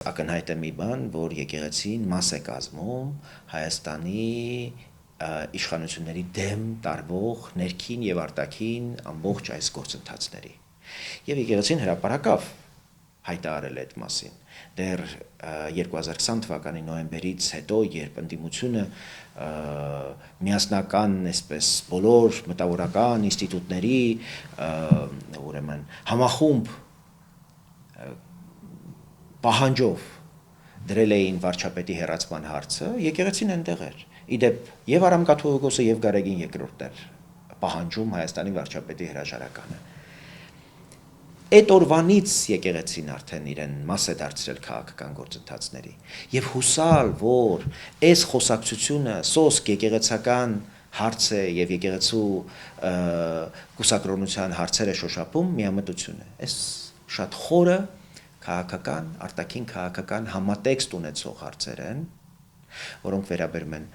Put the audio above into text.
Ակնհայտ է մի բան, որ եկեղեցին մաս է կազմում Հայաստանի իշխանությունների դեմ տարվող ներքին եւ արտաքին ամբողջ այս գործընթացների։ Եվ եկեղեցին հրապարակավ հայտարարել այդ մասին։ Դեռ 2020 թվականի նոյեմբերից հետո, երբ ընդդիմությունը միասնական, այսպես բոլոր մտավորական ինստիտուտների ուրեմն համախումբ պահանջով դրել էին վարչապետի հեռացման հարցը, եկեղեցին այնտեղ էր։ Իդեպ եւ Արամ Կաթողիկոսը եւ Գարեգին II-ն էր պահանջում Հայաստանի վարչապետի հրաժարականը։ Այդ օրվանից եկեղեցին արդեն իրեն մաս է դարձրել քաղաքական գործընթացների եւ հուսալ, որ այս խոսակցությունը սոսկ եկեղեցական հարց է եւ եկեղեցու կուսակրոնության հարցերը շոշափում միամտություն է։ Այս շատ խորը քաղաքական, արտաքին քաղաքական համատեքստ ունեցող հարցեր են, որոնք վերաբերում են